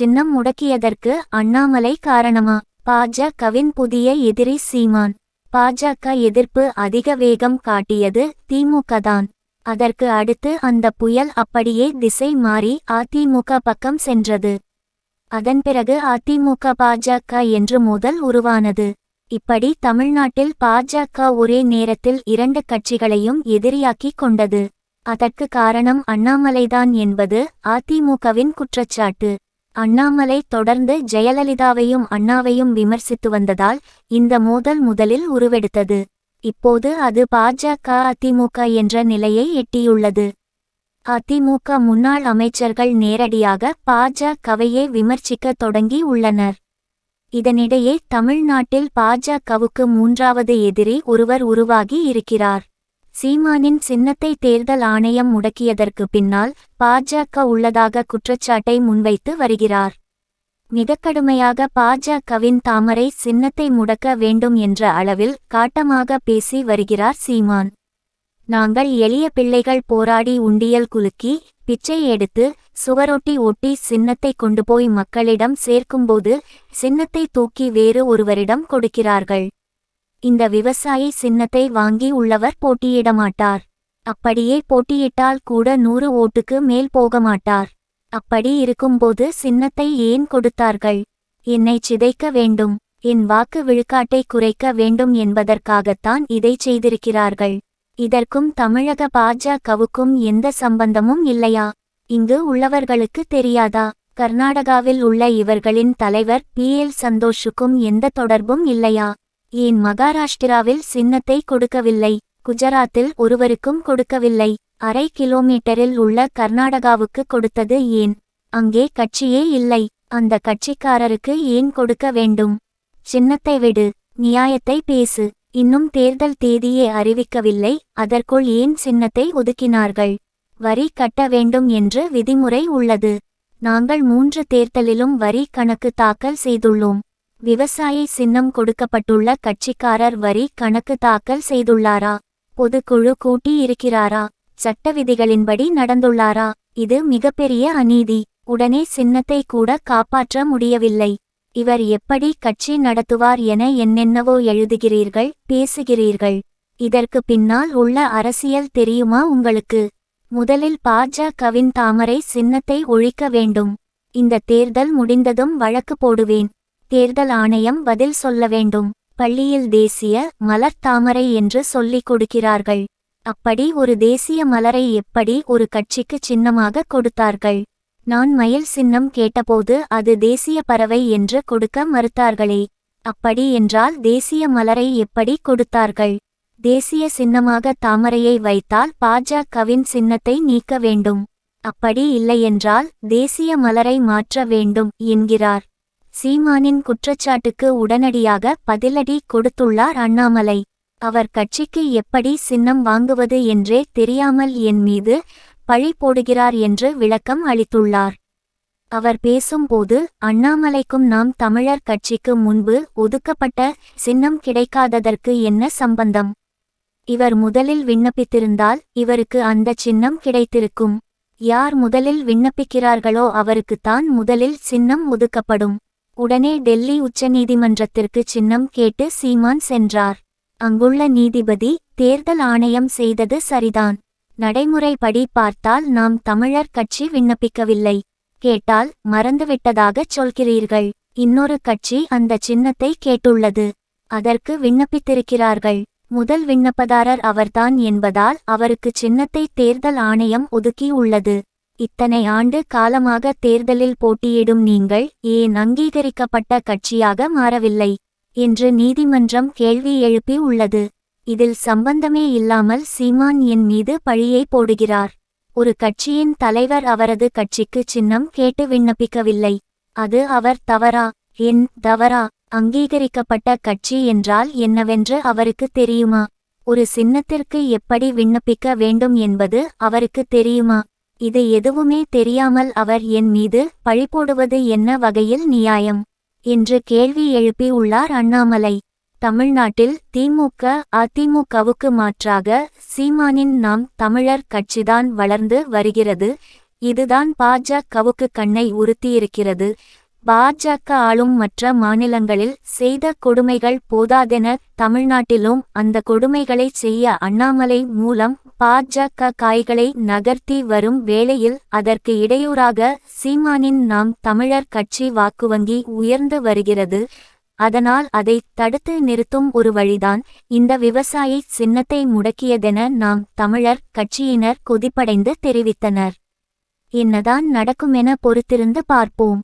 சின்னம் முடக்கியதற்கு அண்ணாமலை காரணமா? பாஜகவின் புதிய எதிரி சீமான். பாஜக எதிர்ப்பு அதிக வேகம் காட்டியது திமுகதான். அதற்கு அடுத்து அந்த புயல் அப்படியே திசை மாறி அதிமுக பக்கம் சென்றது. அதன் பிறகு அதிமுக பாஜக என்று மோதல் உருவானது. இப்படி தமிழ்நாட்டில் பாஜக ஒரே நேரத்தில் 2 கட்சிகளையும் எதிரியாக்கிக் கொண்டது. அதற்கு காரணம் அண்ணாமலைதான் என்பது அதிமுகவின் குற்றச்சாட்டு. அண்ணாமலை தொடர்ந்து ஜெயலலிதாவையும் அண்ணாவையும் விமர்சித்து வந்ததால் இந்த மோதல் முதலில் உருவெடுத்தது. இப்போது அது பாஜக அதிமுக என்ற நிலையை எட்டியுள்ளது. அதிமுக முன்னாள் அமைச்சர்கள் நேரடியாக பாஜகவையே விமர்சிக்க தொடங்கி உள்ளனர். இதனிடையே தமிழ்நாட்டில் பாஜகவுக்கு 3வது எதிரி ஒருவர் உருவாகி இருக்கிறார். சீமானின் சின்னத்தை தேர்தல் ஆணையம் முடக்கியதற்கு பின்னால் பாஜக உள்ளதாக குற்றச்சாட்டை முன்வைத்து வருகிறார். மிக கடுமையாக பாஜகவின் தாமரை சின்னத்தை முடக்க வேண்டும் என்ற அளவில் காட்டமாக பேசி வருகிறார் சீமான். நாங்கள் எளிய பிள்ளைகள் போராடி உண்டியல் குலுக்கி பிச்சை எடுத்து சுவரொட்டி ஒட்டி சின்னத்தை கொண்டு போய் மக்களிடம் சேர்க்கும்போது சின்னத்தை தூக்கி வேறு ஒருவரிடம் கொடுக்கிறார்கள். இந்த விவசாயி சின்னத்தை வாங்கி உள்ளவர் போட்டியிடமாட்டார். அப்படியே போட்டியிட்டால் கூட 100 ஓட்டுக்கு மேல் போக மாட்டார். அப்படி இருக்கும்போது சின்னத்தை ஏன் கொடுத்தார்கள்? என்னை சிதைக்க வேண்டும், என் வாக்கு விழுக்காட்டை குறைக்க வேண்டும் என்பதற்காகத்தான் இதை செய்திருக்கிறார்கள். இதற்கும் தமிழக பாஜகவுக்கும் எந்த சம்பந்தமும் இல்லையா? இங்கு உள்ளவர்களுக்கு தெரியாதா? கர்நாடகாவில் உள்ள இவர்களின் தலைவர் PL சந்தோஷுக்கும் எந்த தொடர்பும் இல்லையா? ஏன் மகாராஷ்டிராவில் சின்னத்தை கொடுக்கவில்லை? குஜராத்தில் ஒருவருக்கும் கொடுக்கவில்லை. அரை கிலோமீட்டரில் உள்ள கர்நாடகாவுக்கு கொடுத்தது ஏன்? அங்கே கட்சியே இல்லை. அந்த கட்சிக்காரருக்கு ஏன் கொடுக்க வேண்டும்? சின்னத்தை விடு, நியாயத்தை பேசு. இன்னும் தேர்தல் தேதியே அறிவிக்கவில்லை, அதற்குள் ஏன் சின்னத்தை ஒதுக்கினார்கள்? வரி கட்ட வேண்டும் என்று விதிமுறை உள்ளது. நாங்கள் 3 தேர்தலிலும் வரி கணக்கு தாக்கல் செய்துள்ளோம். விவசாயி சின்னம் கொடுக்கப்பட்டுள்ள கட்சிக்காரர் வரி கணக்கு தாக்கல் செய்துள்ளாரா? பொதுக்குழு கூட்டி இருக்கிறாரா? சட்ட விதிகளின்படி நடந்துள்ளாரா? இது மிகப்பெரிய அநீதி. உடனே சின்னத்தை கூட காப்பாற்ற முடியவில்லை. இவர் எப்படி கட்சி நடத்துவார் என என்னென்னவோ எழுதுகிறீர்கள், பேசுகிறீர்கள். இதற்கு பின்னால் உள்ள அரசியல் தெரியுமா உங்களுக்கு? முதலில் பாஜகவின் தாமரை சின்னத்தை ஒழிக்க வேண்டும். இந்த தேர்தல் முடிந்ததும் வழக்கு போடுவேன். தேர்தல் ஆணையம் பதில் சொல்ல வேண்டும். பள்ளியில் தேசிய மலர் தாமரை என்று சொல்லிக் கொடுக்கிறார்கள். அப்படி ஒரு தேசிய மலரை எப்படி ஒரு கட்சிக்கு சின்னமாக கொடுத்தார்கள்? நான் மயில் சின்னம் கேட்டபோது அது தேசிய பறவை என்று கொடுக்க மறுத்தார்களே. அப்படி என்றால் தேசிய மலரை எப்படி கொடுத்தார்கள்? தேசிய சின்னமாக தாமரையை வைத்தால் பாஜகவின் சின்னத்தை நீக்க வேண்டும். அப்படி இல்லையென்றால் தேசிய மலரை மாற்ற வேண்டும் என்கிறார். சீமானின் குற்றச்சாட்டுக்கு உடனடியாக பதிலடி கொடுத்துள்ளார் அண்ணாமலை. அவர் கட்சிக்கு எப்படி சின்னம் வாங்குவது என்றே தெரியாமல் என் மீது பழி போடுகிறார் என்று விளக்கம் அளித்துள்ளார். அவர் பேசும்போது அண்ணாமலைக்கும் நாம் தமிழர் கட்சிக்கு முன்பு ஒதுக்கப்பட்ட சின்னம் கிடைக்காததற்கு என்ன சம்பந்தம்? இவர் முதலில் விண்ணப்பித்திருந்தால் இவருக்கு அந்த சின்னம் கிடைத்திருக்கும். யார் முதலில் விண்ணப்பிக்கிறார்களோ அவருக்குத்தான் முதலில் சின்னம் ஒதுக்கப்படும். உடனே டெல்லி உச்சநீதிமன்றத்திற்கு சின்னம் கேட்டு சீமான் சென்றார். அங்குள்ள நீதிபதி தேர்தல் ஆணையம் செய்தது சரிதான். நடைமுறைப்படி பார்த்தால் நாம் தமிழர் கட்சி விண்ணப்பிக்கவில்லை. கேட்டால் மறந்துவிட்டதாகச் சொல்கிறீர்கள். இன்னொரு கட்சி அந்த சின்னத்தை கேட்டுள்ளது. அதற்கு விண்ணப்பித்திருக்கிறார்கள். முதல் விண்ணப்பதாரர் அவர்தான் என்பதால் அவருக்கு சின்னத்தை தேர்தல் ஆணையம் ஒதுக்கி உள்ளது. இத்தனை ஆண்டு காலமாக தேர்தலில் போட்டியிடும் நீங்கள் ஏன் அங்கீகரிக்கப்பட்ட கட்சியாக மாறவில்லை என்று நீதிமன்றம் கேள்வி எழுப்பி உள்ளது. இதில் சம்பந்தமே இல்லாமல் சீமான் என் மீது பழியை போடுகிறார். ஒரு கட்சியின் தலைவர் அவரது கட்சிக்கு சின்னம் கேட்டு விண்ணப்பிக்கவில்லை. அது அவர் தவறா? என் தவறா? அங்கீகரிக்கப்பட்ட கட்சி என்றால் என்னவென்று அவருக்கு தெரியுமா? ஒரு சின்னத்திற்கு எப்படி விண்ணப்பிக்க வேண்டும் என்பது அவருக்கு தெரியுமா? இது எதுவுமே தெரியாமல் அவர் என் மீது பழிபோடுவது என்ன வகையில் நியாயம் என்று கேள்வி எழுப்பி உள்ளார் அண்ணாமலை. தமிழ்நாட்டில் திமுக அதிமுகவுக்கு மாற்றாக சீமானின் நாம் தமிழர் கட்சிதான் வளர்ந்து வருகிறது. இதுதான் பாஜகவுக்கு கண்ணை உறுத்தியிருக்கிறது. பாஜக ஆளும் மற்ற மாநிலங்களில் செய்த கொடுமைகள் போதாதென தமிழ்நாட்டிலும் அந்த கொடுமைகளை செய்ய அண்ணாமலை மூலம் பாஜக காய்களை நகர்த்தி வரும் வேளையில் அதற்கு இடையூறாக சீமானின் நாம் தமிழர் கட்சி வாக்குவங்கி உயர்ந்து வருகிறது. அதனால் அதை தடுத்து நிறுத்தும் ஒரு வழிதான் இந்த விவசாயி சின்னத்தை முடக்கியதென நாம் தமிழர் கட்சியினர் கொதிப்படைந்து தெரிவித்தனர். என்னதான் நடக்குமென பொறுத்திருந்து பார்ப்போம்.